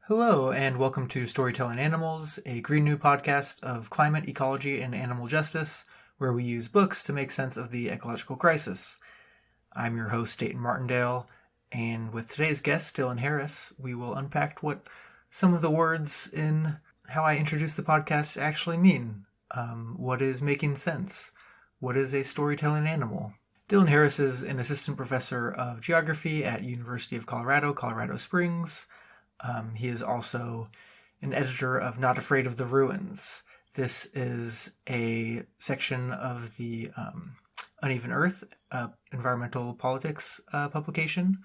Hello, and welcome to Storytelling Animals, a green new podcast of climate, ecology, and animal justice, where we use books to make sense of the ecological crisis. I'm your host, Dayton Martindale, and with today's guest, Dylan Harris, we will unpack what some of the words in how I introduce the podcast actually mean. What is making sense? What is a storytelling animal? Dylan Harris is an assistant professor of geography at University of Colorado, Colorado Springs. He is also an editor of Not Afraid of the Ruins. This is a section of the Uneven Earth environmental politics publication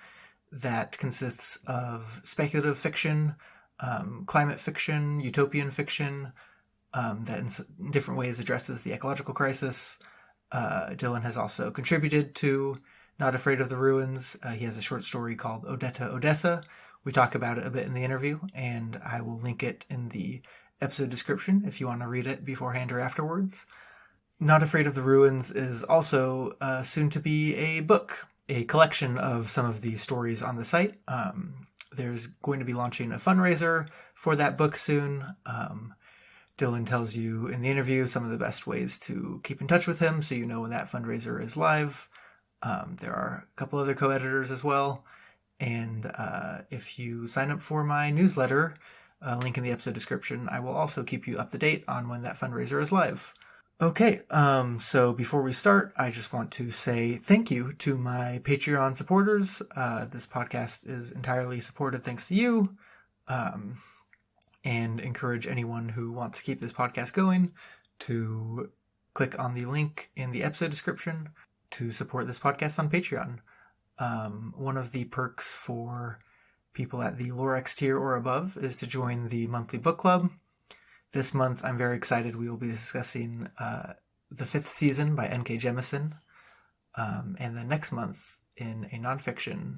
that consists of speculative fiction, climate fiction, utopian fiction, that in different ways addresses the ecological crisis. Dylan has also contributed to Not Afraid of the Ruins. He has a short story called Odetta Odessa. We talk about it a bit in the interview, and I will link it in the episode description if you want to read it beforehand or afterwards. Not Afraid of the Ruins is also soon to be a book, a collection of some of the stories on the site. There's going to be launching a fundraiser for that book soon. Dylan tells you in the interview some of the best ways to keep in touch with him so you know when that fundraiser is live. There are a couple other co-editors as well. And if you sign up for my newsletter, link in the episode description, I will also keep you up to date on when that fundraiser is live. Okay, so before we start, I just want to say thank you to my Patreon supporters. This podcast is entirely supported thanks to you, and encourage anyone who wants to keep this podcast going to click on the link in the episode description to support this podcast on Patreon. One of the perks for people at the Lorex tier or above is to join the monthly book club. This month, I'm very excited. We will be discussing The Fifth Season by N.K. Jemisin. And then next month, in a nonfiction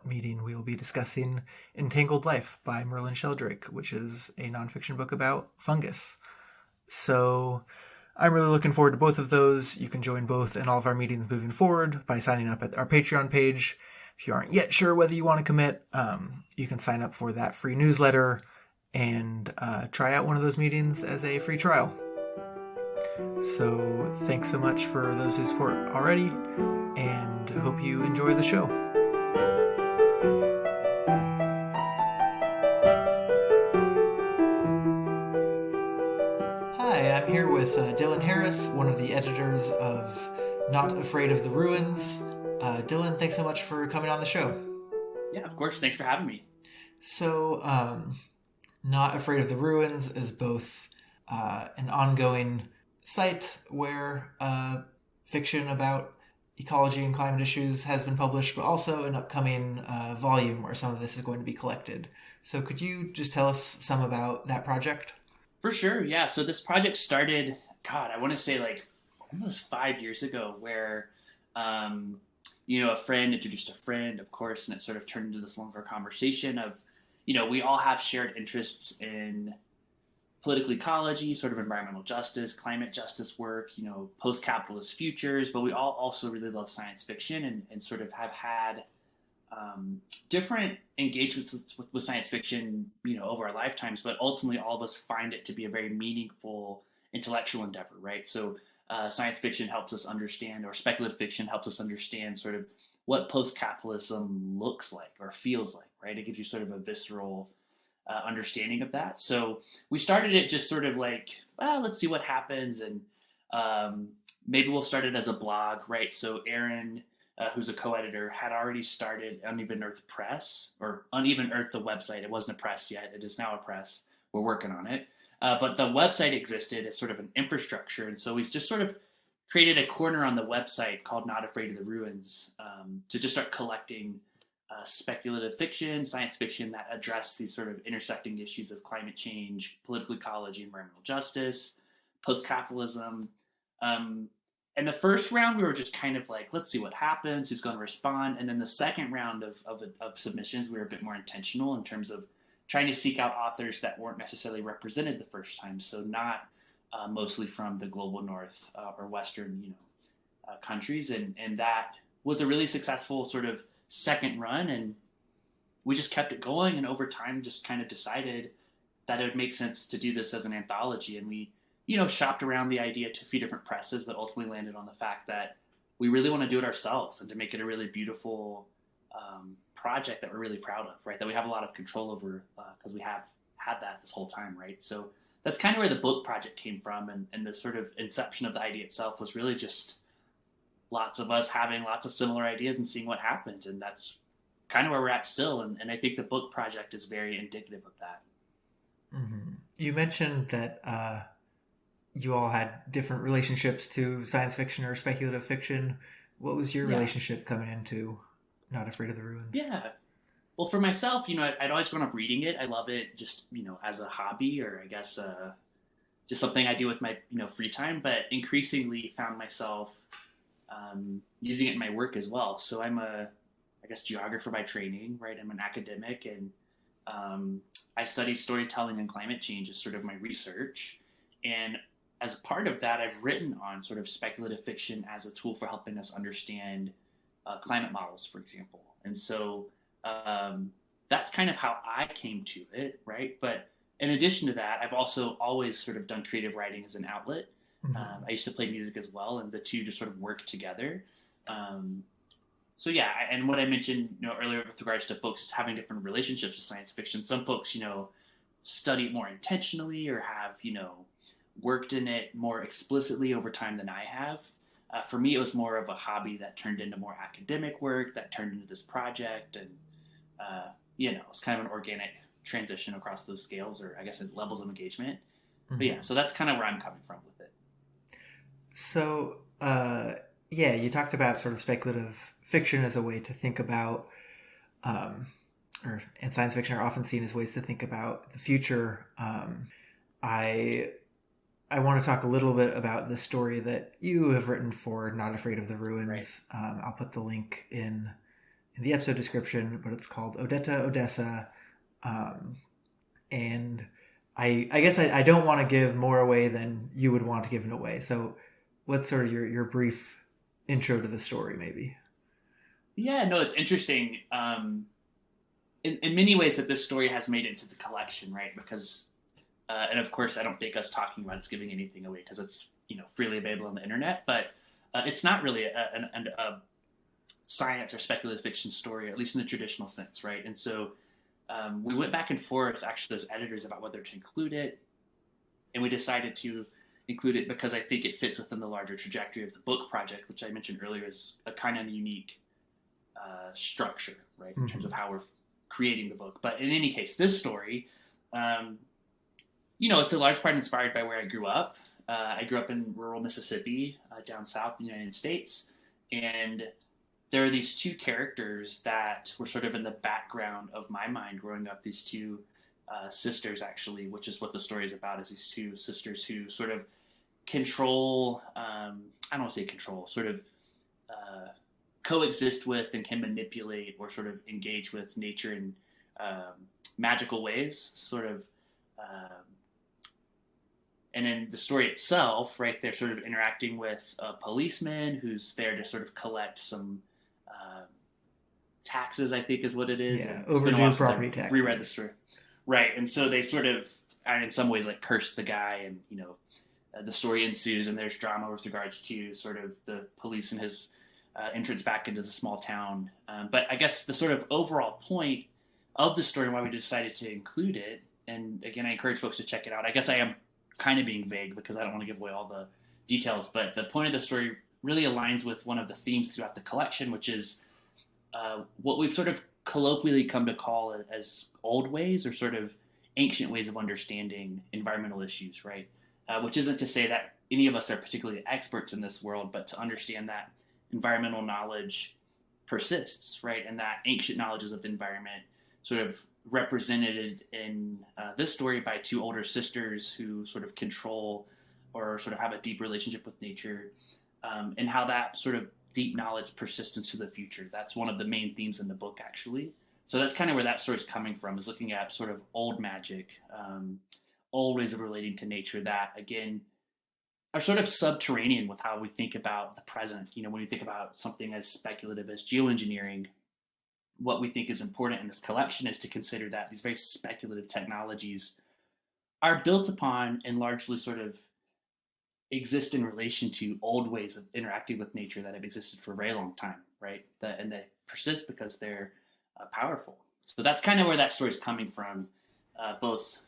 meeting, we will be discussing Entangled Life by Merlin Sheldrake, which is a nonfiction book about fungus. So I'm really looking forward to both of those. You can join both in all of our meetings moving forward by signing up at our Patreon page. If you aren't yet sure whether you want to commit, you can sign up for that free newsletter and try out one of those meetings as a free trial. So thanks so much for those who support already, and hope you enjoy the show. I'm here with Dylan Harris, one of the editors of Not Afraid of the Ruins. Dylan, thanks so much for coming on the show. Yeah, of course. Thanks for having me. So, Not Afraid of the Ruins is both an ongoing site where fiction about ecology and climate issues has been published, but also an upcoming volume where some of this is going to be collected. So could you just tell us some about that project? For sure, yeah. So this project started, I want to say like almost 5 years ago where, a friend introduced a friend, of course, and it sort of turned into this longer conversation of, we all have shared interests in political ecology, sort of environmental justice, climate justice work, post-capitalist futures, but we all also really love science fiction and sort of have had different engagements with science fiction, over our lifetimes, but ultimately all of us find it to be a very meaningful intellectual endeavor, right? So science fiction helps us understand, or speculative fiction helps us understand sort of what post-capitalism looks like or feels like, right? It gives you sort of a visceral understanding of that. So we started it just sort of like, well, let's see what happens, and maybe we'll start it as a blog, right? So Aaron, who's a co-editor, had already started Uneven Earth Press, or Uneven Earth, the website. It wasn't a press yet. It is now a press. We're working on it. But the website existed as sort of an infrastructure. And so we just sort of created a corner on the website called Not Afraid of the Ruins to just start collecting speculative fiction, science fiction that address these sort of intersecting issues of climate change, political ecology, environmental justice, post-capitalism. And the first round, we were just kind of like, let's see what happens, who's going to respond. And then the second round of submissions, we were a bit more intentional in terms of trying to seek out authors that weren't necessarily represented the first time. So not mostly from the global north or Western, countries. And that was a really successful sort of second run. And we just kept it going, and over time just kind of decided that it would make sense to do this as an anthology. And we, shopped around the idea to a few different presses, but ultimately landed on the fact that we really want to do it ourselves and to make it a really beautiful project that we're really proud of, right? That we have a lot of control over because we have had that this whole time, right? So that's kind of where the book project came from, and the sort of inception of the idea itself was really just lots of us having lots of similar ideas and seeing what happened, and that's kind of where we're at still. And I think the book project is very indicative of that. Mm-hmm. You mentioned that you all had different relationships to science fiction or speculative fiction. What was your relationship coming into Not Afraid of the Ruins? Yeah. Well, for myself, I'd always grown up reading it. I love it just, as a hobby, or I guess just something I do with my, free time, but increasingly found myself using it in my work as well. So I'm geographer by training, right? I'm an academic, and I study storytelling and climate change as sort of my research. And as a part of that, I've written on sort of speculative fiction as a tool for helping us understand climate models, for example. And so that's kind of how I came to it, right? But in addition to that, I've also always sort of done creative writing as an outlet. Mm-hmm. I used to play music as well, and the two just sort of work together. So yeah, and what I mentioned earlier with regards to folks having different relationships to science fiction, some folks study it more intentionally or have worked in it more explicitly over time than I have. For me, it was more of a hobby that turned into more academic work, that turned into this project, and it was kind of an organic transition across those scales, or I guess levels of engagement. Mm-hmm. But yeah, so that's kind of where I'm coming from with it. So you talked about sort of speculative fiction as a way to think about, and science fiction are often seen as ways to think about the future. I want to talk a little bit about the story that you have written for Not Afraid of the Ruins. Right. I'll put the link in the episode description, but it's called Odetta Odessa. And I guess I don't want to give more away than you would want to give it away. So what's sort of your brief intro to the story, maybe? Yeah, no, it's interesting. In many ways that this story has made it into the collection, right? Because and of course, I don't think us talking about it's giving anything away because it's freely available on the internet. But it's not really a science or speculative fiction story, at least in the traditional sense, right? And so we went back and forth, actually, as editors, about whether to include it, and we decided to include it because I think it fits within the larger trajectory of the book project, which I mentioned earlier is a kind of unique structure, right, in terms of how we're creating the book. But in any case, this story. It's a large part inspired by where I grew up. I grew up in rural Mississippi, down south in the United States. And there are these two characters that were sort of in the background of my mind growing up, these two sisters, actually, which is what the story is about, is these two sisters who sort of control, I don't want to say control, sort of coexist with and can manipulate or sort of engage with nature in magical ways, sort of. And in the story itself, right, they're sort of interacting with a policeman who's there to sort of collect some taxes, I think is what it is. Yeah, overdue property taxes. Reread the story. Right, and so they sort of, and in some ways, like curse the guy, and, the story ensues, and there's drama with regards to sort of the police and his entrance back into the small town. But I guess the sort of overall point of the story and why we decided to include it, and again, I encourage folks to check it out. I guess I am kind of being vague because I don't want to give away all the details, but the point of the story really aligns with one of the themes throughout the collection, which is what we've sort of colloquially come to call as old ways or sort of ancient ways of understanding environmental issues, right? Which isn't to say that any of us are particularly experts in this world, but to understand that environmental knowledge persists, right? And that ancient knowledges of the environment sort of represented in this story by two older sisters who sort of control or sort of have a deep relationship with nature, and how that sort of deep knowledge persists into the future. That's one of the main themes in the book, actually. So that's kind of where that story is coming from, is looking at sort of old magic, old ways of relating to nature that, again, are sort of subterranean with how we think about the present. When we think about something as speculative as geoengineering, what we think is important in this collection is to consider that these very speculative technologies are built upon and largely sort of exist in relation to old ways of interacting with nature that have existed for a very long time, right? And they persist because they're powerful. So that's kind of where that story is coming from, both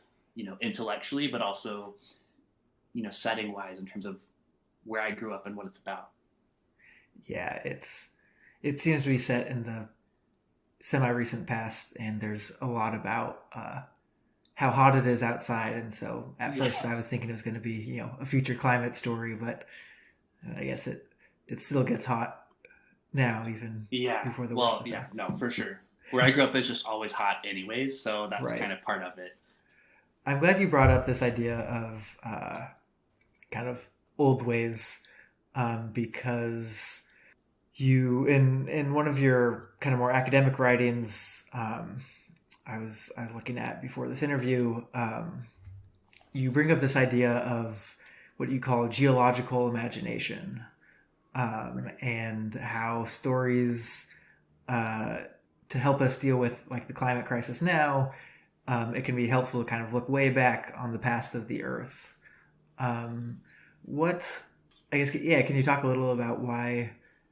intellectually, but also setting wise in terms of where I grew up and what it's about. Yeah, it seems to be set in the semi-recent past, and there's a lot about how hot it is outside. And so at first I was thinking it was going to be, a future climate story, but I guess it still gets hot now, even before the worst effects. No, for sure. Where I grew up is just always hot anyways, so that's right. kind of part of it. I'm glad you brought up this idea of kind of old ways, because you, in one of your kind of more academic writings, I was looking at before this interview, you bring up this idea of what you call geological imagination, and how stories, to help us deal with like the climate crisis now, it can be helpful to kind of look way back on the past of the Earth. Can you talk a little about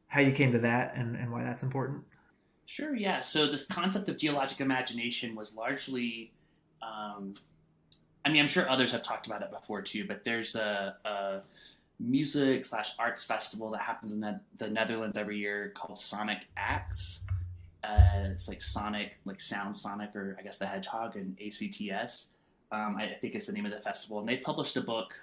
how you came to that and why that's important? Sure, yeah. So this concept of geologic imagination was largely, I'm sure others have talked about it before too, but there's a music/arts festival that happens in the Netherlands every year called Sonic Acts. It's like Sonic, like Sound Sonic, or I guess the Hedgehog, and ACTS. I think it's the name of the festival. And they published a book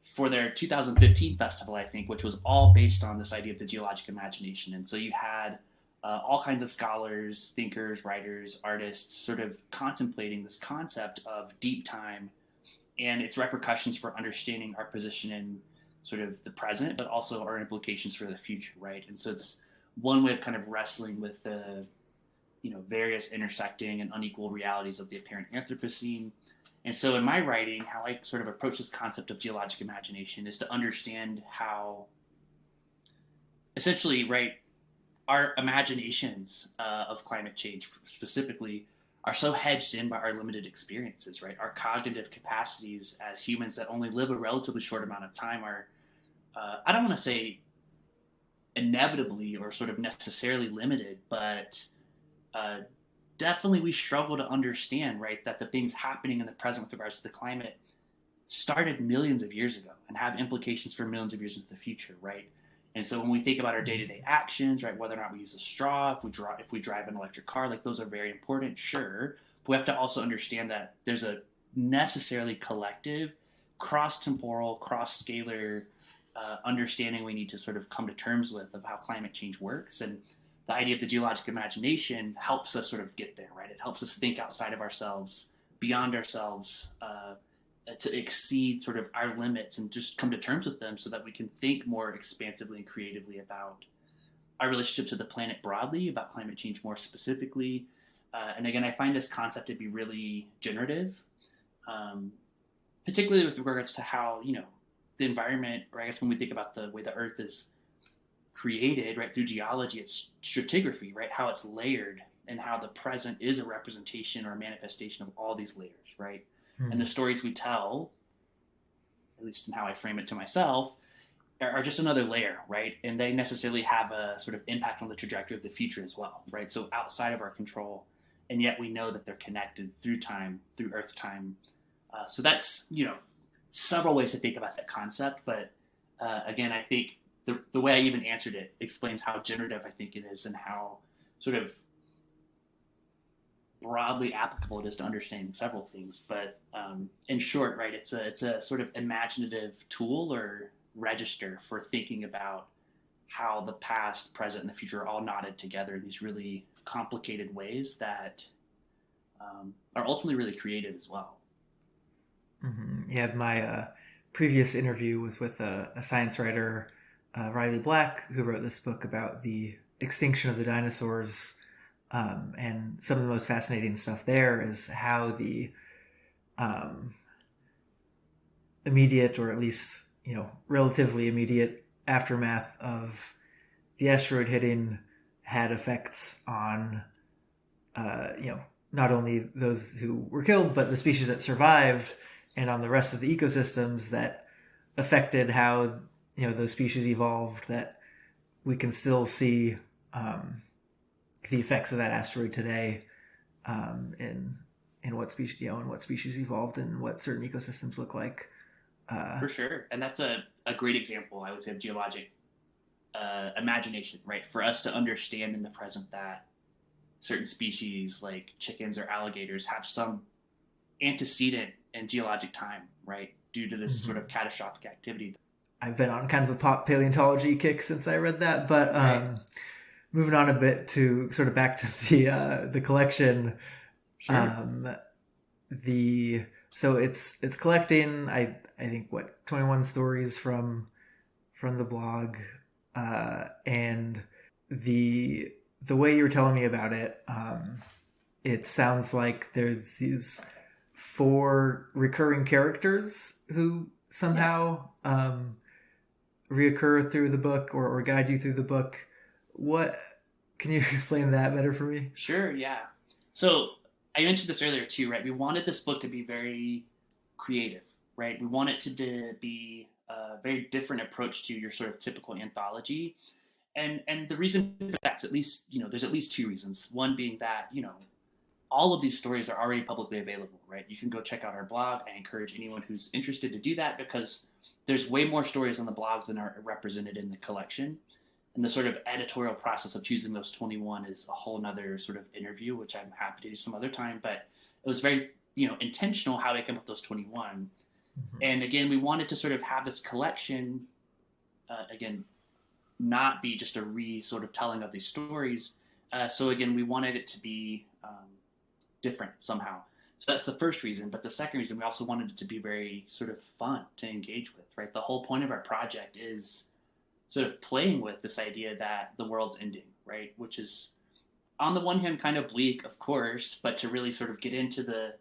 for their 2015 festival, I think, which was all based on this idea of the geologic imagination. And so you had all kinds of scholars, thinkers, writers, artists sort of contemplating this concept of deep time and its repercussions for understanding our position in sort of the present, but also our implications for the future, right? And so it's one way of kind of wrestling with the various intersecting and unequal realities of the apparent Anthropocene. And so in my writing, how I sort of approach this concept of geologic imagination is to understand how essentially, right, our imaginations of climate change specifically are so hedged in by our limited experiences, right? Our cognitive capacities as humans that only live a relatively short amount of time are, I don't want to say inevitably or sort of necessarily limited, but definitely we struggle to understand, right, that the things happening in the present with regards to the climate started millions of years ago and have implications for millions of years into the future, right? And so when we think about our day-to-day actions, right, whether or not we use a straw, if we drive an electric car, like those are very important, sure. But we have to also understand that there's a necessarily collective, cross-temporal, cross-scalar understanding we need to sort of come to terms with of how climate change works. And the idea of the geologic imagination helps us sort of get there, right? It helps us think outside of ourselves, beyond ourselves, to exceed sort of our limits and just come to terms with them so that we can think more expansively and creatively about our relationship to the planet broadly, about climate change more specifically. And again, I find this concept to be really generative, particularly with regards to how, the environment, or I guess when we think about the way the Earth is created, right, through geology, it's stratigraphy, right, how it's layered and how the present is a representation or a manifestation of all these layers, right? And the stories we tell, at least in how I frame it to myself, are just another layer, right? And they necessarily have a sort of impact on the trajectory of the future as well, right? So outside of our control, and yet we know that they're connected through time, through Earth time. So that's, several ways to think about that concept. But again, I think the way I even answered it explains how generative I think it is and how sort of broadly applicable it is to understanding several things. But in short, right, it's a sort of imaginative tool or register for thinking about how the past, present, and the future are all knotted together in these really complicated ways that are ultimately really creative as well. Mm-hmm. Yeah, my previous interview was with a science writer, Riley Black, who wrote this book about the extinction of the dinosaurs. And some of the most fascinating stuff there is how the immediate, or at least, relatively immediate aftermath of the asteroid hitting had effects on, not only those who were killed, but the species that survived, and on the rest of the ecosystems that affected how, those species evolved, that we can still see the effects of that asteroid today, in what species, in what species evolved and what certain ecosystems look like. For sure. And that's a great example, I would say, of geologic imagination, right? For us to understand in the present that certain species like chickens or alligators have some antecedent in geologic time, right? Due to this sort of catastrophic activity. I've been on kind of a pop paleontology kick since I read that, but Right. Moving on a bit to sort of back to the collection. Sure. So it's collecting, I think, 21 stories from the blog, and the way you were telling me about it, it sounds like there's these 4 recurring characters who somehow reoccur through the book, or guide you through the book. What can you explain that better for me? Sure, yeah. So I mentioned this earlier too, right? We wanted this book to be very creative, right? We want it to be a very different approach to your sort of typical anthology. And the reason for that's at least, there's at least 2 reasons. One being that, all of these stories are already publicly available, right? You can go check out our blog. I encourage anyone who's interested to do that, because there's way more stories on the blog than are represented in the collection. And the sort of editorial process of choosing those 21 is a whole nother sort of interview, which I'm happy to do some other time. But it was very, intentional how I came up with those 21. And again, we wanted to sort of have this collection, again, not be just a sort of telling of these stories. So again, we wanted it to be different somehow. So that's the first reason. But the second reason, we also wanted it to be very sort of fun to engage with, right? The whole point of our project is sort of playing with this idea that the world's ending, right? Which is, on the one hand, kind of bleak, of course, but to really sort of get into the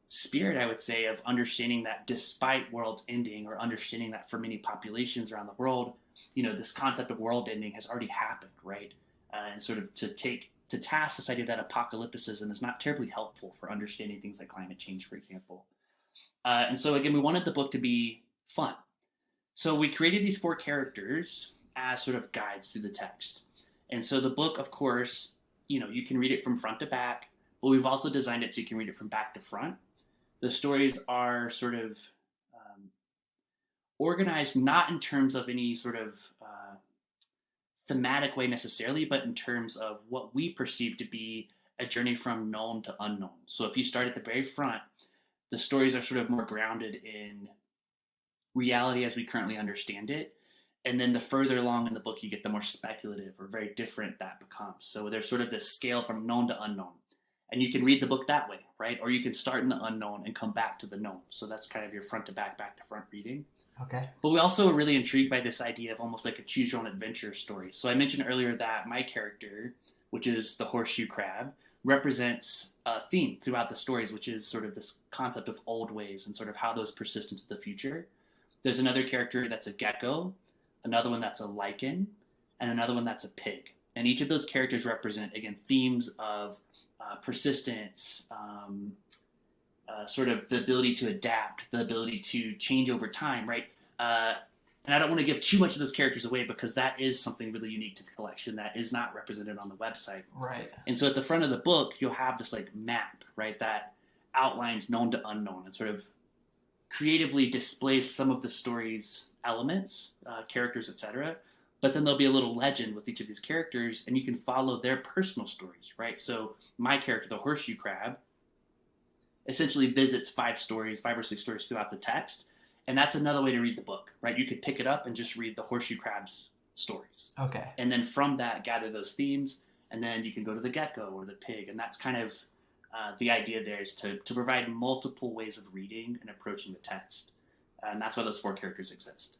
spirit, I would say, of understanding that despite world's ending, or understanding that for many populations around the world, this concept of world ending has already happened, right? And sort of to take to task this idea that apocalypticism is not terribly helpful for understanding things like climate change, for example. And so again, we wanted the book to be fun. So we created these 4 characters as sort of guides through the text. And so the book, of course, you can read it from front to back, but we've also designed it so you can read it from back to front. The stories are sort of organized not in terms of any sort of thematic way necessarily, but in terms of what we perceive to be a journey from known to unknown. So if you start at the very front, the stories are sort of more grounded in reality as we currently understand it. And then the further along in the book you get, the more speculative or very different that becomes. So there's sort of this scale from known to unknown. And you can read the book that way, right? Or you can start in the unknown and come back to the known. So that's kind of your front to back to front reading. Okay. But we also are really intrigued by this idea of almost like a choose your own adventure story. So I mentioned earlier that my character, which is the horseshoe crab, represents a theme throughout the stories, which is sort of this concept of old ways and sort of how those persist into the future. There's another character that's a gecko, another one that's a lichen, and another one that's a pig. And each of those characters represent, again, themes of persistence, sort of the ability to adapt, the ability to change over time, right? And I don't want to give too much of those characters away, because that is something really unique to the collection that is not represented on the website. Right. And so at the front of the book, you'll have this like map, right, that outlines known to unknown and sort of creatively displays some of the story's elements, characters, etc. But then there'll be a little legend with each of these characters, and you can follow their personal stories, right? So my character, the horseshoe crab, essentially visits 5 or 6 stories throughout the text. And that's another way to read the book, right? You could pick it up and just read the horseshoe crab's stories. Okay. And then from that, gather those themes, and then you can go to the gecko or the pig. And that's kind of the idea there, is to provide multiple ways of reading and approaching the text. And that's why those 4 characters exist.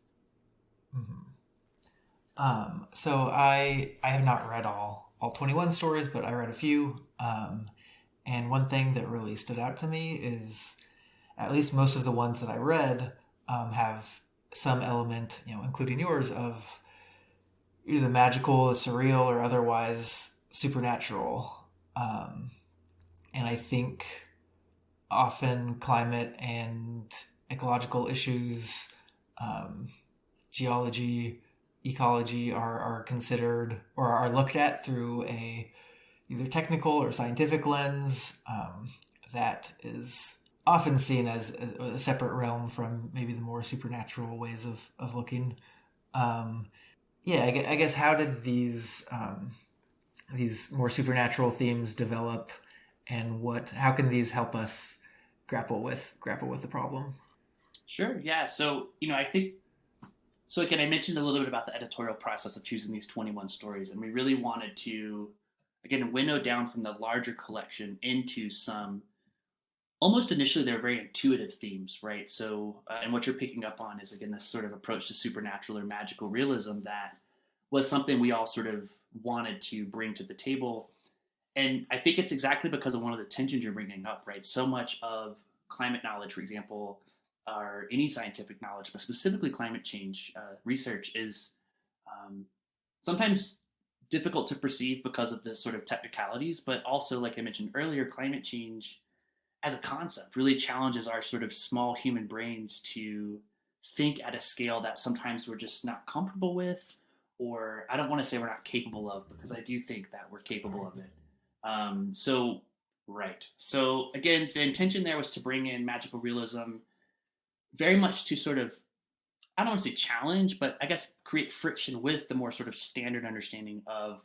Mm-hmm. So I have not read all 21 stories, but I read a few. And one thing that really stood out to me is, at least most of the ones that I read have some element, including yours, of either the magical, the surreal, or otherwise supernatural. And I think often climate and ecological issues, geology, ecology are considered or are looked at through a either technical or scientific lens that is often seen as a separate realm from maybe the more supernatural ways of looking. I guess how did these more supernatural themes develop, and how can these help us grapple with the problem? Sure. Yeah. So, I think, so again, I mentioned a little bit about the editorial process of choosing these 21 stories, and we really wanted to, again, winnow down from the larger collection into some, almost initially, they're very intuitive themes, right? So, and what you're picking up on is, again, this sort of approach to supernatural or magical realism that was something we all sort of wanted to bring to the table. And I think it's exactly because of one of the tensions you're bringing up, right? So much of climate knowledge, for example, or any scientific knowledge, but specifically climate change research, is sometimes difficult to perceive because of the sort of technicalities, but also, like I mentioned earlier, climate change as a concept really challenges our sort of small human brains to think at a scale that sometimes we're just not comfortable with, or I don't want to say we're not capable of, because I do think that we're capable of it. Right. So again, the intention there was to bring in magical realism very much to sort of, I don't want to say challenge, but I guess create friction with the more sort of standard understanding of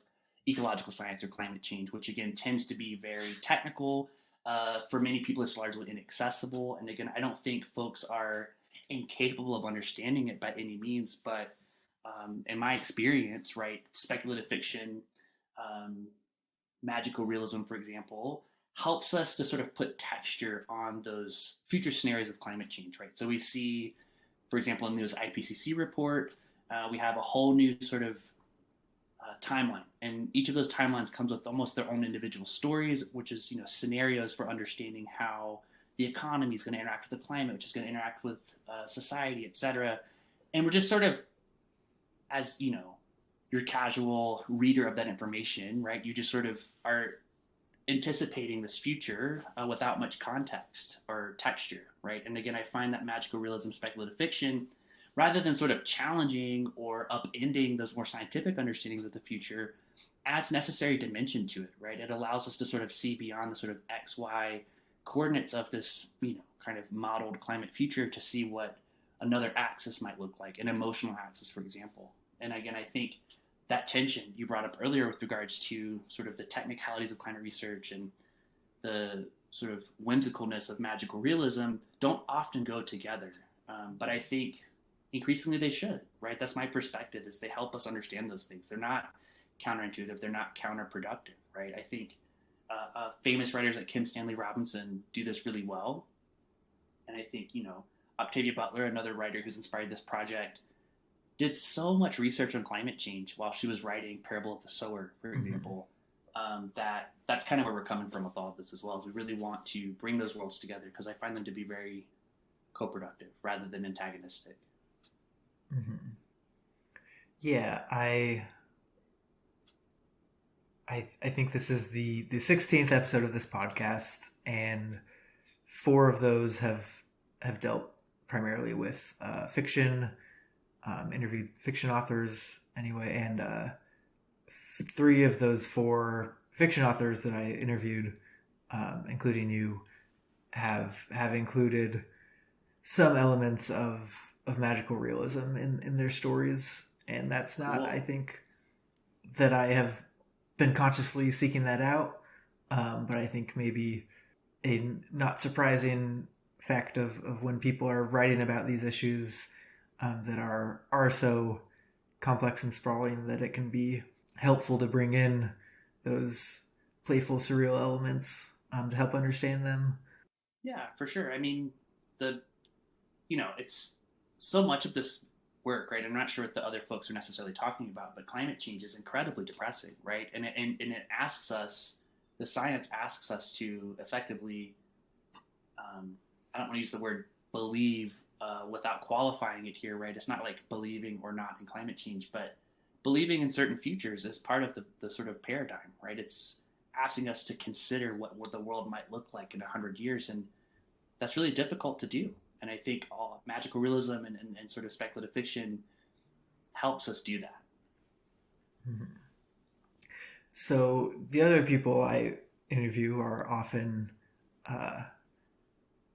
ecological science or climate change, which again tends to be very technical. For many people, it's largely inaccessible. And again, I don't think folks are incapable of understanding it by any means, but in my experience, right, speculative fiction, magical realism, for example, helps us to sort of put texture on those future scenarios of climate change, right? So we see, for example, in this IPCC report, we have a whole new sort of timeline, and each of those timelines comes with almost their own individual stories, which is scenarios for understanding how the economy is going to interact with the climate, which is going to interact with society, etc. And we're just sort of, as your casual reader of that information, right? You just sort of are anticipating this future without much context or texture, right? And again, I find that magical realism, speculative fiction, rather than sort of challenging or upending those more scientific understandings of the future, adds necessary dimension to it, right? It allows us to sort of see beyond the sort of X, Y coordinates of this, kind of modeled climate future to see what another axis might look like, an emotional axis, for example. And again, I think that tension you brought up earlier with regards to sort of the technicalities of climate research and the sort of whimsicalness of magical realism don't often go together. But I think increasingly they should, right? That's my perspective, is they help us understand those things. They're not counterintuitive. They're not counterproductive, right? I think famous writers like Kim Stanley Robinson do this really well. And I think, Octavia Butler, another writer who's inspired this project, did so much research on climate change while she was writing Parable of the Sower, for example, that's kind of where we're coming from with all of this as well, is we really want to bring those worlds together because I find them to be very co-productive rather than antagonistic. Mm-hmm. Yeah, I think this is the 16th episode of this podcast, and 4 of those have dealt primarily with fiction, interviewed fiction authors anyway, and 3 of those 4 fiction authors that I interviewed, including you, have included some elements of magical realism in their stories, and that's not, I think, that I have been consciously seeking that out, but I think maybe a not surprising fact of when people are writing about these issues that are so complex and sprawling that it can be helpful to bring in those playful, surreal elements to help understand them. Yeah, for sure. I mean, it's so much of this work, right? I'm not sure what the other folks are necessarily talking about, but climate change is incredibly depressing, right? And it asks us, the science asks us to effectively, I don't want to use the word believe without qualifying it here, right? It's not like believing or not in climate change, but believing in certain futures is part of the sort of paradigm, right? It's asking us to consider what the world might look like in 100 years. And that's really difficult to do. And I think all magical realism and sort of speculative fiction helps us do that. Mm-hmm. So the other people I interview are often, are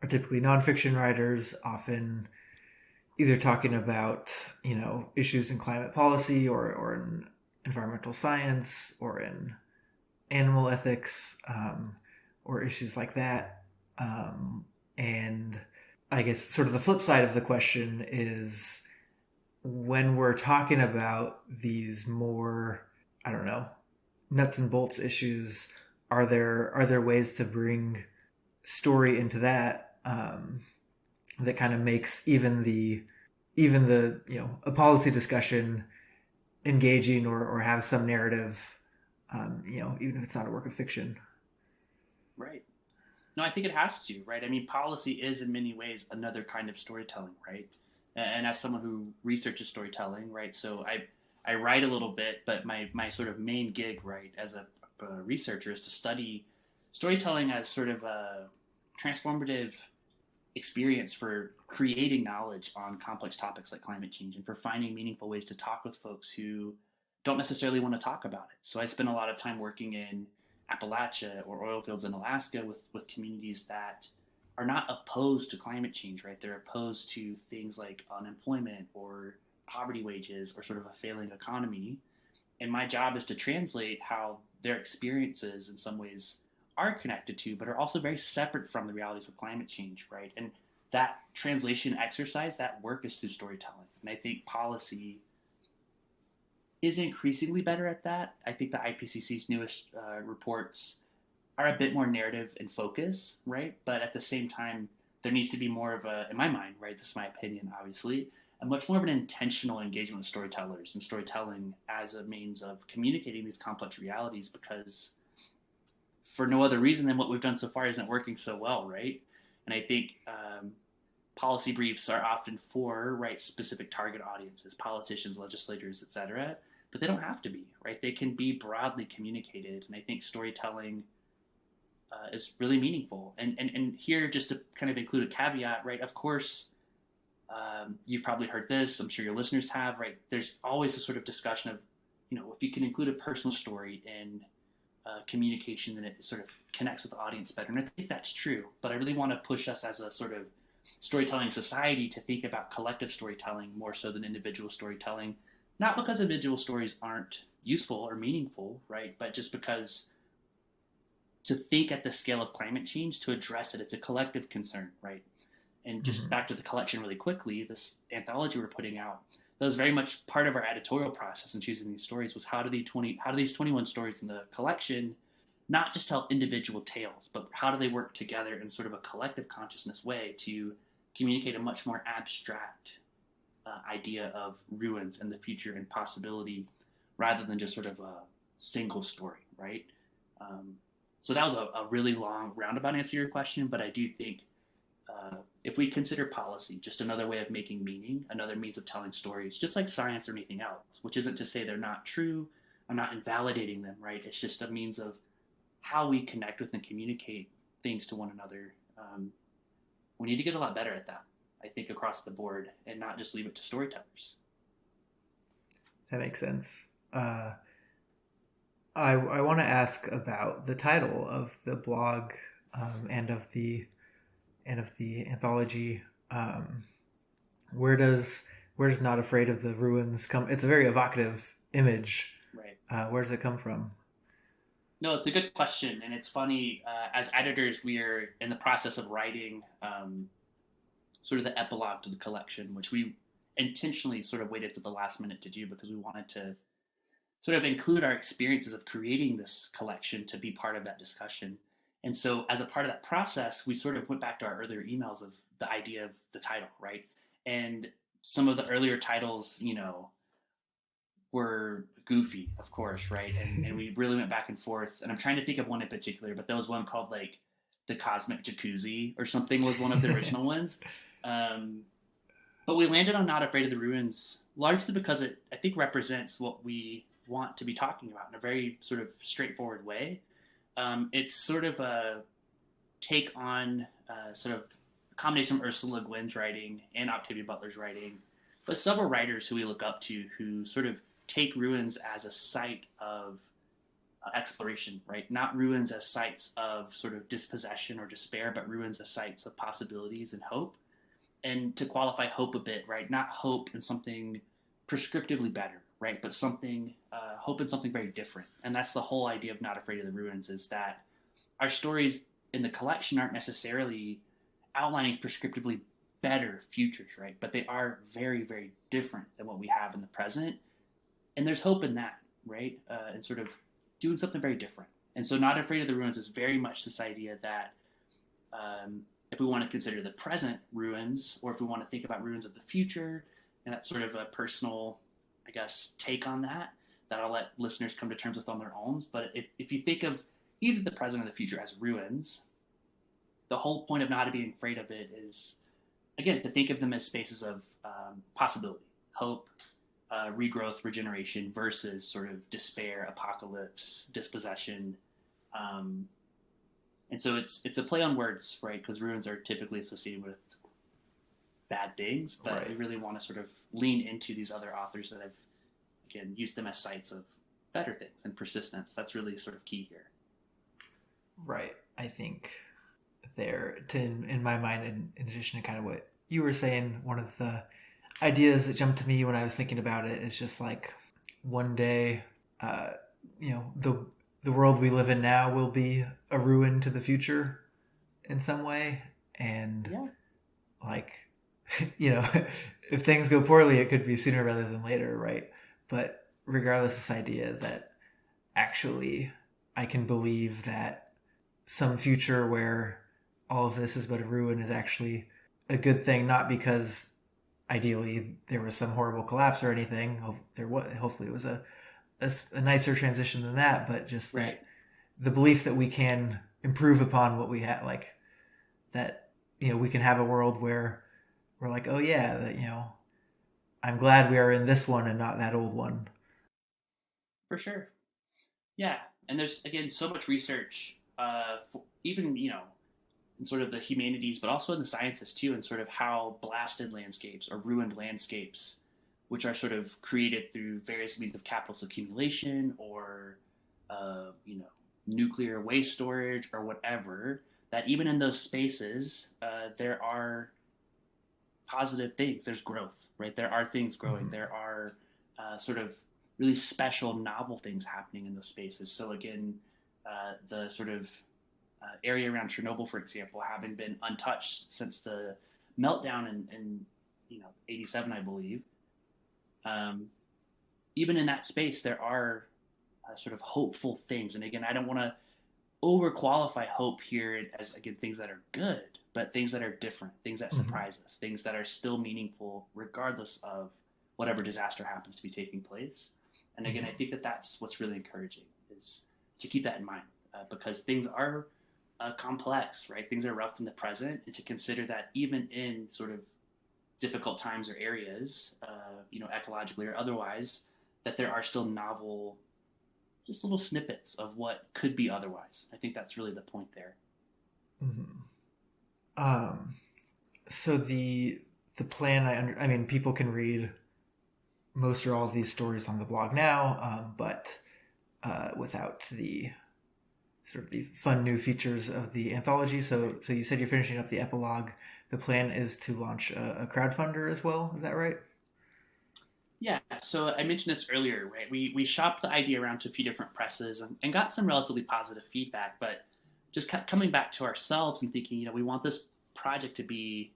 typically nonfiction writers, often either talking about, issues in climate policy or in environmental science or in animal ethics, or issues like that. And I guess sort of the flip side of the question is, when we're talking about these more, nuts and bolts issues, are there ways to bring story into that, that kind of makes even the a policy discussion engaging or have some narrative, even if it's not a work of fiction? Right. No, I think it has to, right? I mean, policy is in many ways another kind of storytelling, right? And as someone who researches storytelling, right? So I write a little bit, but my sort of main gig, right, as a researcher is to study storytelling as sort of a transformative experience for creating knowledge on complex topics like climate change and for finding meaningful ways to talk with folks who don't necessarily want to talk about it. So I spend a lot of time working in Appalachia or oil fields in Alaska with communities that are not opposed to climate change, right? They're opposed to things like unemployment or poverty wages or sort of a failing economy. And my job is to translate how their experiences in some ways are connected to, but are also very separate from the realities of climate change, right? And that translation exercise, that work is through storytelling. And I think policy is increasingly better at that. I think the IPCC's newest reports are a bit more narrative in focus, right? But at the same time, there needs to be more of a, in my mind, right, this is my opinion, obviously, a much more of an intentional engagement with storytellers and storytelling as a means of communicating these complex realities, because for no other reason than what we've done so far isn't working so well, right? And I think policy briefs are often for, right, specific target audiences, politicians, legislators, etc., but they don't have to be, right? They can be broadly communicated, and I think storytelling is really meaningful. And here, just to kind of include a caveat, right? Of course, you've probably heard this. I'm sure your listeners have, right? There's always a sort of discussion of, if you can include a personal story in communication, then it sort of connects with the audience better. And I think that's true. But I really want to push us as a sort of storytelling society to think about collective storytelling more so than individual storytelling. Not because individual stories aren't useful or meaningful, right? But just because to think at the scale of climate change, to address it, it's a collective concern, right? And just back to the collection really quickly, this anthology we're putting out, that was very much part of our editorial process in choosing these stories, was how do these 21 stories in the collection not just tell individual tales, but how do they work together in sort of a collective consciousness way to communicate a much more abstract idea of ruins and the future and possibility, rather than just sort of a single story, right? So that was a really long roundabout answer to your question, but I do think if we consider policy just another way of making meaning, another means of telling stories, just like science or anything else, which isn't to say they're not true, I'm not invalidating them, right? It's just a means of how we connect with and communicate things to one another. We need to get a lot better at that, I think, across the board, and not just leave it to storytellers. That makes sense. I want to ask about the title of the blog, and of the anthology. Where does Not Afraid of the Ruins come? It's a very evocative image. Right. Where does it come from? No, it's a good question, and it's funny. As editors, we are in the process of writing sort of the epilogue to the collection, which we intentionally sort of waited to the last minute to do because we wanted to sort of include our experiences of creating this collection to be part of that discussion. And so as a part of that process, we sort of went back to our earlier emails of the idea of the title, right? And some of the earlier titles, were goofy, of course, right? And we really went back and forth. And I'm trying to think of one in particular, but there was one called like The Cosmic Jacuzzi or something was one of the original ones. But But we landed on Not Afraid of the Ruins largely because it, I think, represents what we want to be talking about in a very sort of straightforward way. It's sort of a take on sort of a combination of Ursula Le Guin's writing and Octavia Butler's writing, but several writers who we look up to who sort of take ruins as a site of exploration, right? Not ruins as sites of sort of dispossession or despair, but ruins as sites of possibilities and hope. And to qualify hope a bit, right? Not hope in something prescriptively better, right? But something, hope in something very different. And that's the whole idea of Not Afraid of the Ruins, is that our stories in the collection aren't necessarily outlining prescriptively better futures, right? But they are very, very different than what we have in the present. And there's hope in that, right? And sort of doing something very different. And so Not Afraid of the Ruins is very much this idea that if we want to consider the present ruins, or if we want to think about ruins of the future, and that's sort of a personal, I guess, take on that I'll let listeners come to terms with on their own. But if you think of either the present or the future as ruins, the whole point of not being afraid of it is, again, to think of them as spaces of possibility, hope, regrowth, regeneration, versus sort of despair, apocalypse, dispossession. And so it's a play on words, right? Because ruins are typically associated with bad things, but Right. we really want to sort of lean into these other authors that have, again, used them as sites of better things and persistence. That's really sort of key here. Right. I think in my mind, in addition to kind of what you were saying, one of the ideas that jumped to me when I was thinking about it is just like, one day, the world we live in now will be a ruin to the future in some way. And Yeah. like, if things go poorly, it could be sooner rather than later, right? But regardless, this idea that actually I can believe that some future where all of this is but a ruin is actually a good thing, not because ideally there was some horrible collapse or anything. Hopefully it was a nicer transition than that, but just Right. that the belief that we can improve upon what we had, like that, we can have a world where we're like, oh yeah, that, I'm glad we are in this one and not that old one. For sure. Yeah. And there's, again, so much research, even, in sort of the humanities, but also in the sciences too, and sort of how blasted landscapes or ruined landscapes, which are sort of created through various means of capitalist accumulation or, nuclear waste storage or whatever, that even in those spaces, there are positive things. There's growth, right? There are things growing. Mm-hmm. There are sort of really special, novel things happening in those spaces. So again, the sort of area around Chernobyl, for example, having been untouched since the meltdown in 87, I believe. Even in that space, there are sort of hopeful things. And again, I don't want to overqualify hope here as, again, things that are good, but things that are different, things that surprise us, things that are still meaningful regardless of whatever disaster happens to be taking place. And again, I think that that's what's really encouraging, is to keep that in mind, because things are complex, right? Things are rough in the present, and to consider that even in sort of difficult times or areas, ecologically or otherwise, that there are still novel, just little snippets of what could be otherwise. I think that's really the point there. So the plan, I mean, people can read most or all of these stories on the blog now, but without the sort of the fun new features of the anthology. So you said you're finishing up the epilogue. The plan is to launch a crowdfunder as well. Is that right? Yeah, so I mentioned this earlier, right? We shopped the idea around to a few different presses and got some relatively positive feedback, but just coming back to ourselves and thinking, we want this project to be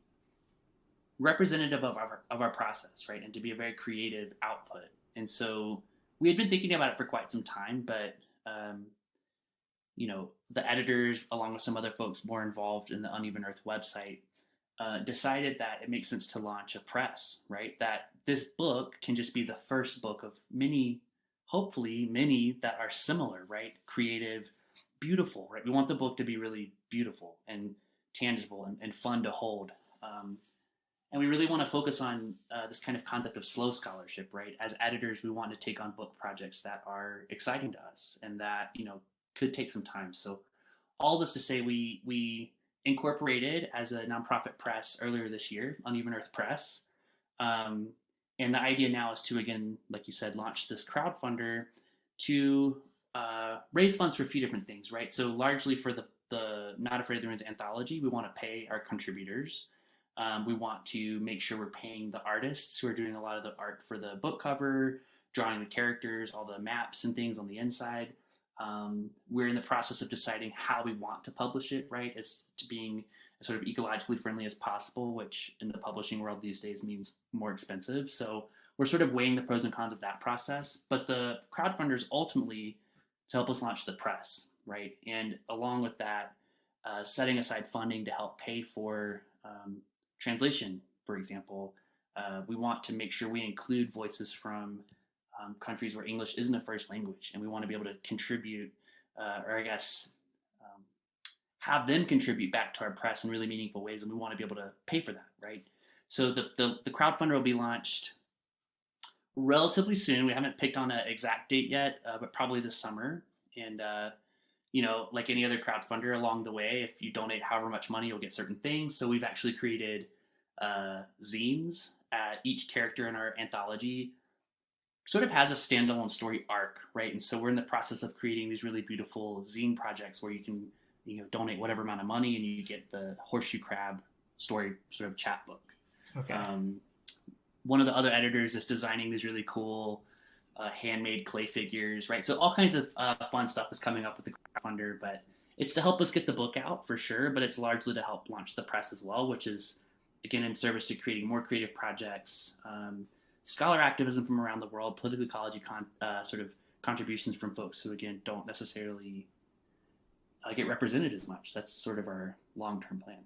representative of our process, right? And to be a very creative output. And so we had been thinking about it for quite some time, but the editors, along with some other folks more involved in the Uneven Earth website, decided that it makes sense to launch a press, right? That this book can just be the first book of many, hopefully many that are similar, right? Creative, beautiful, right? We want the book to be really beautiful and tangible and fun to hold. And we really want to focus on this kind of concept of slow scholarship, right? As editors, we want to take on book projects that are exciting to us and that, could take some time. So all this to say, we incorporated as a nonprofit press earlier this year, Uneven Earth Press. Um, and the idea now is to, again, like you said, launch this crowdfunder to raise funds for a few different things, right? So largely for the Not Afraid of the Ruins anthology, we want to pay our contributors. We want to make sure we're paying the artists who are doing a lot of the art for the book cover, drawing the characters, all the maps and things on the inside. We're in the process of deciding how we want to publish it, right? As to being as sort of ecologically friendly as possible, which in the publishing world these days means more expensive. So we're sort of weighing the pros and cons of that process. But the crowdfunder is ultimately to help us launch the press, right? And along with that, setting aside funding to help pay for translation, for example. We want to make sure we include voices from countries where English isn't a first language, and we want to be able to contribute, or I guess, have them contribute back to our press in really meaningful ways, and we want to be able to pay for that, right? So the crowdfunder will be launched relatively soon. We haven't picked on an exact date yet, but probably this summer. And like any other crowdfunder, along the way, if you donate however much money, you'll get certain things. So we've actually created zines. Each character in our anthology sort of has a standalone story arc, right? And so we're in the process of creating these really beautiful zine projects where you can, donate whatever amount of money and you get the Horseshoe Crab story sort of chapbook. Okay. One of the other editors is designing these really cool handmade clay figures, right? So all kinds of fun stuff is coming up with the crowdfunder, but it's to help us get the book out for sure, but it's largely to help launch the press as well, which is, again, in service to creating more creative projects, scholar activism from around the world, political ecology sort of contributions from folks who, again, don't necessarily get represented as much. That's sort of our long-term plan.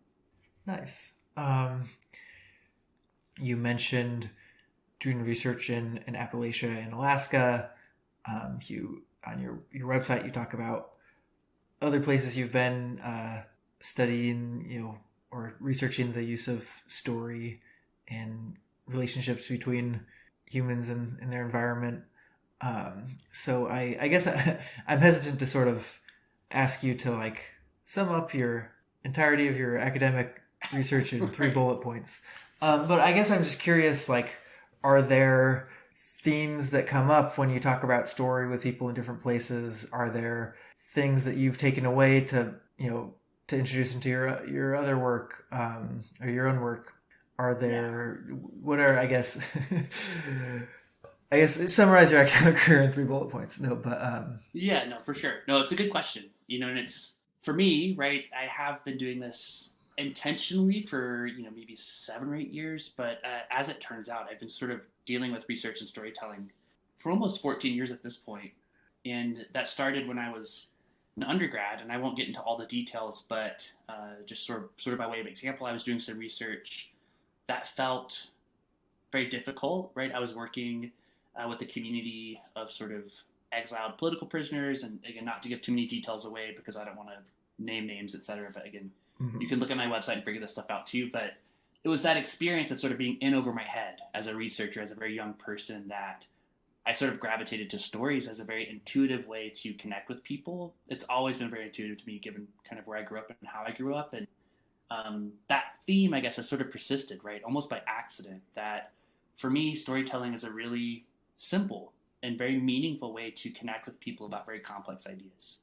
Nice. You mentioned doing research in Appalachia and Alaska. You on your website you talk about other places you've been studying, or researching the use of story and relationships between humans and their environment. So I guess I'm hesitant to sort of ask you to sum up your entirety of your academic research in 3 bullet points. But I guess I'm just curious, are there themes that come up when you talk about story with people in different places? Are there things that you've taken away to introduce into your other work, or your own work? Are there, what are, I guess summarize your academic career in 3 bullet points. No, but yeah, no, for sure. No, it's a good question. And it's, for me, right, I have been doing this intentionally for maybe 7 or 8 years, but as it turns out, I've been sort of dealing with research and storytelling for almost 14 years at this point. And that started when I was an undergrad, and I won't get into all the details, but just sort of by way of example, I was doing some research that felt very difficult, right? I was working with a community of sort of exiled political prisoners, and again, not to give too many details away because I don't want to name names, etc. But again, you can look at my website and figure this stuff out too. But it was that experience of sort of being in over my head as a researcher, as a very young person, that I sort of gravitated to stories as a very intuitive way to connect with people. It's always been very intuitive to me, given kind of where I grew up and how I grew up. And that theme, I guess, has sort of persisted, right? Almost by accident, that for me, storytelling is a really simple and very meaningful way to connect with people about very complex ideas.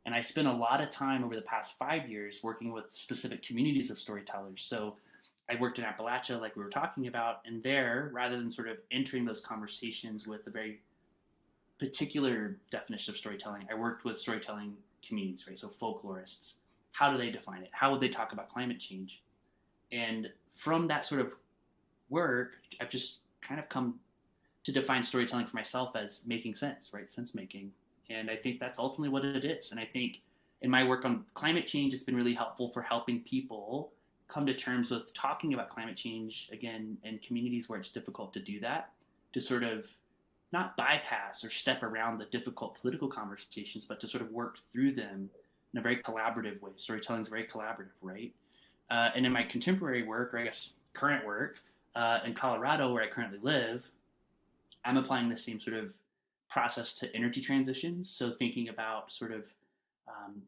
And I spent a lot of time over the past 5 years working with specific communities of storytellers. So I worked in Appalachia, like we were talking about, and there, rather than sort of entering those conversations with a very particular definition of storytelling, I worked with storytelling communities, right? So folklorists. How do they define it? How would they talk about climate change? And from that sort of work, I've just kind of come to define storytelling for myself as making sense, right? Sense making. And I think that's ultimately what it is. And I think in my work on climate change, it's been really helpful for helping people come to terms with talking about climate change, again, in communities where it's difficult to do that, to sort of not bypass or step around the difficult political conversations, but to sort of work through them in a very collaborative way. Storytelling is very collaborative, right? And in my contemporary work, or I guess current work, In Colorado, where I currently live, I'm applying the same sort of process to energy transitions. So thinking about sort of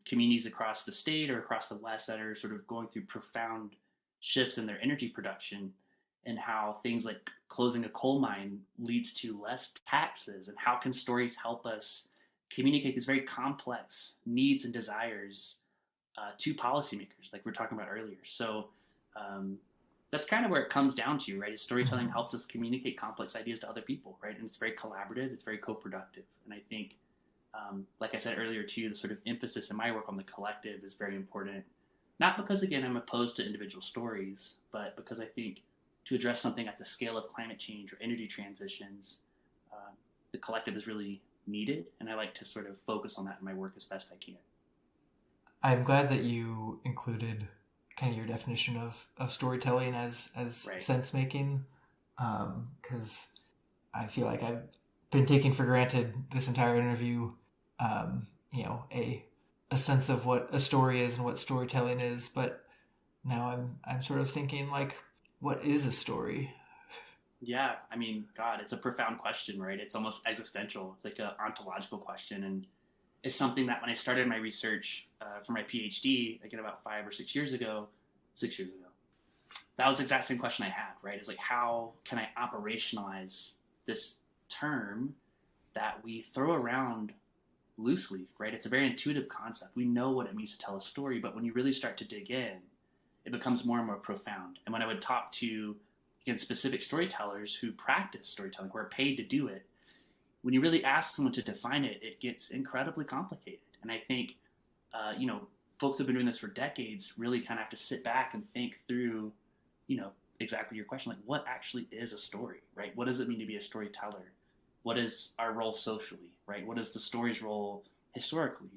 communities across the state or across the West that are sort of going through profound shifts in their energy production, and how things like closing a coal mine leads to less taxes, and how can stories help us communicate these very complex needs and desires to policymakers, like we were talking about earlier. So um, that's kind of where it comes down to, right? Is storytelling Mhm. helps us communicate complex ideas to other people, right? And it's very collaborative, it's very co-productive, and I think, like I said earlier too, the sort of emphasis in my work on the collective is very important. Not because, again, I'm opposed to individual stories, but because I think to address something at the scale of climate change or energy transitions, uh, the collective is really needed, and I like to sort of focus on that in my work as best I can. I'm glad that you included kind of your definition of storytelling as Right. sense making, because I feel like I've been taking for granted this entire interview, a sense of what a story is and what storytelling is. But now I'm sort of thinking like, what is a story? Yeah, I mean, God, it's a profound question, right? It's almost existential. It's like an ontological question, and it's something that when I started my research for my PhD, again about 5 or 6 years ago, 6 years ago, that was the exact same question I had, right? It's like, how can I operationalize this term that we throw around loosely, right? It's a very intuitive concept. We know what it means to tell a story, but when you really start to dig in, it becomes more and more profound. And when I would talk to, again, specific storytellers who practice storytelling, who are paid to do it, when you really ask someone to define it, it gets incredibly complicated. And I think, folks who've been doing this for decades really kind of have to sit back and think through, you know, exactly your question, like what actually is a story, right? What does it mean to be a storyteller? What is our role socially, right? What is the story's role historically?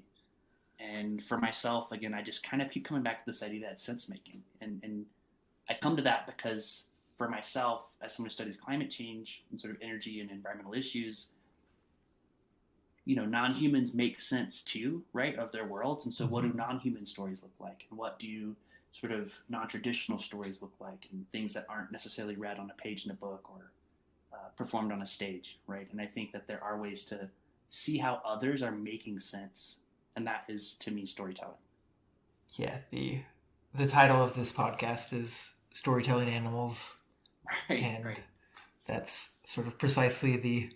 And for myself, again, I just kind of keep coming back to this idea that sense making. And I come to that because for myself, as someone who studies climate change and sort of energy and environmental issues, non-humans make sense too, right, of their worlds. And so what do Mm-hmm. non-human stories look like? And what do sort of non-traditional stories look like? And things that aren't necessarily read on a page in a book or performed on a stage, right? And I think that there are ways to see how others are making sense. And that is, to me, storytelling. Yeah, the title of this podcast is Storytelling Animals, Right, and right. that's sort of precisely the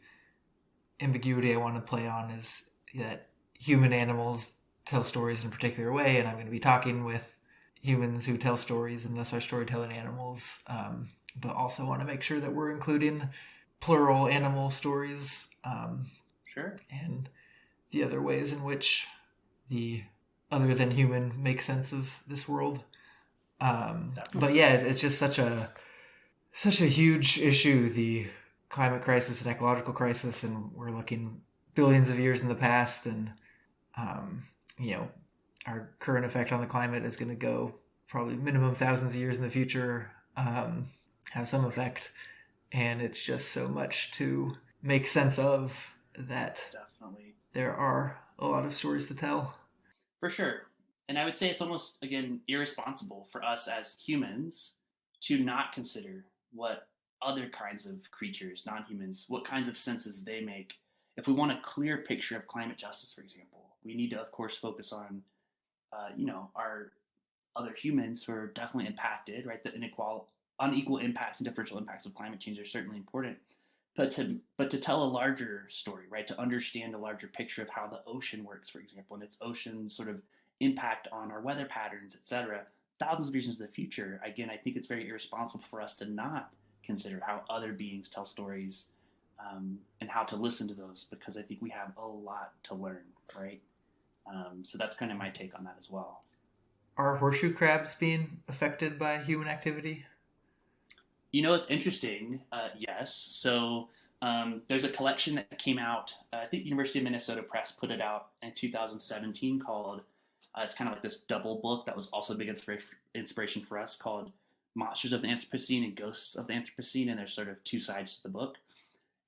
ambiguity I want to play on, is that human animals tell stories in a particular way, and I'm going to be talking with humans who tell stories and thus are storytelling animals, but also want to make sure that we're including plural animal stories, Sure. and the other ways in which the other than human make sense of this world. But Definitely. yeah, it's just such a huge issue, the climate crisis and ecological crisis, and we're looking billions of years in the past, and um, you know, our current effect on the climate is going to go probably minimum thousands of years in the future, have some effect, and it's just so much to make sense of that Definitely. there are a lot of stories to tell. For sure. And I would say it's almost, again, irresponsible for us as humans to not consider what other kinds of creatures, non humans, what kinds of senses they make. If we want a clear picture of climate justice, for example, we need to, of course, focus on, our other humans who are definitely impacted, right? The unequal impacts and differential impacts of climate change are certainly important. But to tell a larger story, right? To understand a larger picture of how the ocean works, for example, and its ocean sort of impact on our weather patterns, etc., thousands of years into the future, again, I think it's very irresponsible for us to not consider how other beings tell stories, and how to listen to those, because I think we have a lot to learn, right? So that's kind of my take on that as well. Are horseshoe crabs being affected by human activity? It's interesting. Yes. So there's a collection that came out. I think University of Minnesota Press put it out in 2017 called. It's kind of like this double book that was also a big inspiration for us, called "Monsters of the Anthropocene" and "Ghosts of the Anthropocene," and there's sort of two sides to the book.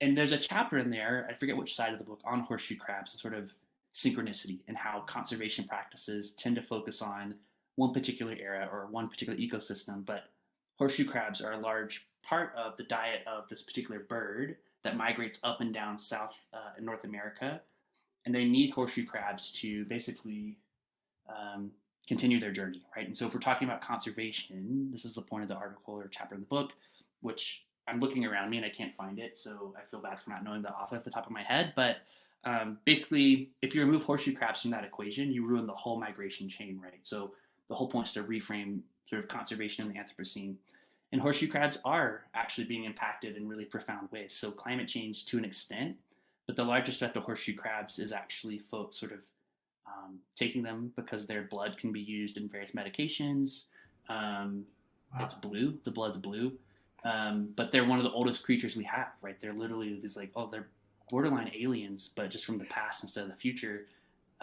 And there's a chapter in there, I forget which side of the book, on horseshoe crabs and sort of synchronicity and how conservation practices tend to focus on one particular era or one particular ecosystem, but horseshoe crabs are a large part of the diet of this particular bird that migrates up and down South in North America, and they need horseshoe crabs to basically um, continue their journey, right? And so if we're talking about conservation, this is the point of the article or chapter in the book, which I'm looking around me and I can't find it, so I feel bad for not knowing the author at the top of my head. But basically, if you remove horseshoe crabs from that equation, you ruin the whole migration chain, right? So the whole point is to reframe sort of conservation in the Anthropocene. And horseshoe crabs are actually being impacted in really profound ways. So climate change to an extent, but the largest threat to horseshoe crabs is actually folks sort of taking them because their blood can be used in various medications. Wow. It's blue. The blood's blue. But they're one of the oldest creatures we have, right? They're literally these like, oh, they're borderline aliens, but just from the past instead of the future,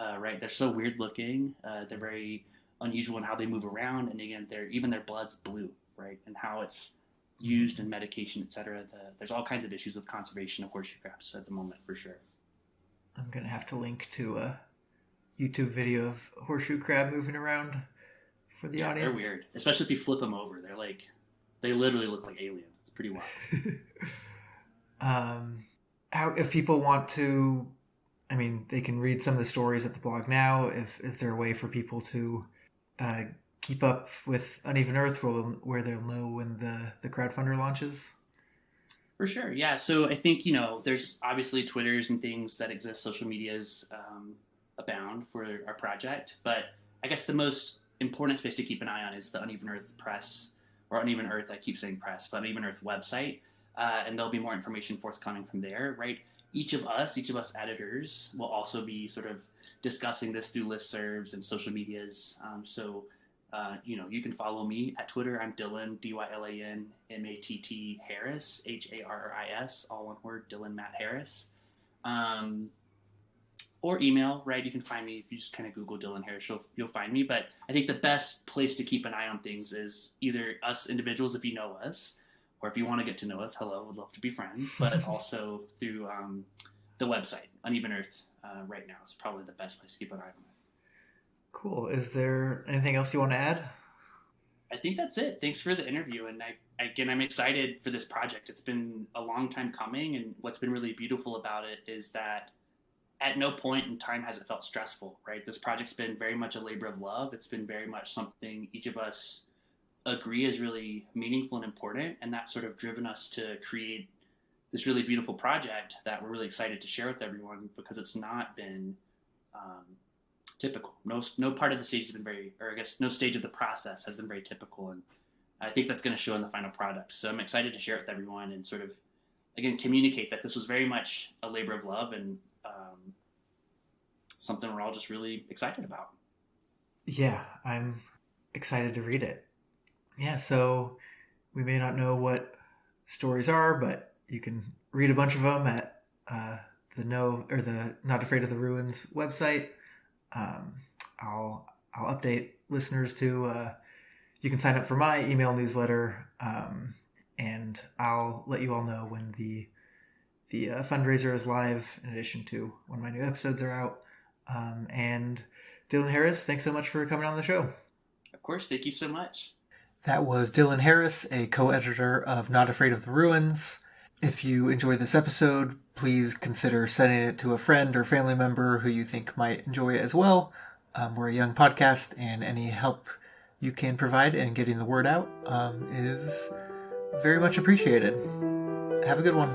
right? They're so weird looking. They're very unusual in how they move around. And again, even their blood's blue, right? And how it's used in medication, etc. There's all kinds of issues with conservation of horseshoe crabs at the moment, for sure. I'm going to have to link to a YouTube video of horseshoe crab moving around for the audience. They're weird, especially if you flip them over. They literally look like aliens. It's pretty wild. How, if people want to, I mean, they can read some of the stories at the blog now. Is there a way for people to keep up with Uneven Earth where they'll know when the crowdfunder launches? For sure, yeah. So I think, there's obviously Twitters and things that exist, social medias abound for our project. But I guess the most important space to keep an eye on is the Uneven Earth press, or Uneven Earth, I keep saying press, but Uneven Earth website. And there'll be more information forthcoming from there, right? Each of us editors will also be sort of discussing this through listservs and social medias. You can follow me at Twitter. I'm Dylan, Dylan Matt Harris, Harris, all one word, Dylan Matt Harris. Or email, right? You can find me if you just kind of Google Dylan Harris, you'll find me. But I think the best place to keep an eye on things is either us individuals, if you know us, or if you want to get to know us, hello, would love to be friends. But also through the website, Uneven Earth, right now is probably the best place to keep an eye on it. Cool. Is there anything else you want to add? I think that's it. Thanks for the interview. And I'm excited for this project. It's been a long time coming. And what's been really beautiful about it is that at no point in time has it felt stressful, right? This project's been very much a labor of love. It's been very much something each of us agree is really meaningful and important. And that's sort of driven us to create this really beautiful project that we're really excited to share with everyone, because it's not been typical. No part of the stage has been no stage of the process has been very typical. And I think that's going to show in the final product. So I'm excited to share it with everyone and sort of, again, communicate that this was very much a labor of love and something we're all just really excited about. Yeah, I'm excited to read it. Yeah, so we may not know what stories are, but you can read a bunch of them at the Not Afraid of the Ruins website. I'll update listeners to you can sign up for my email newsletter, and I'll let you all know when the fundraiser is live, in addition to when my new episodes are out. And Dylan Harris, thanks so much for coming on the show. Of course, thank you so much. That was Dylan Harris, a co-editor of Not Afraid of the Ruins. If you enjoyed this episode, please consider sending it to a friend or family member who you think might enjoy it as well. We're a young podcast, and any help you can provide in getting the word out is very much appreciated. Have a good one.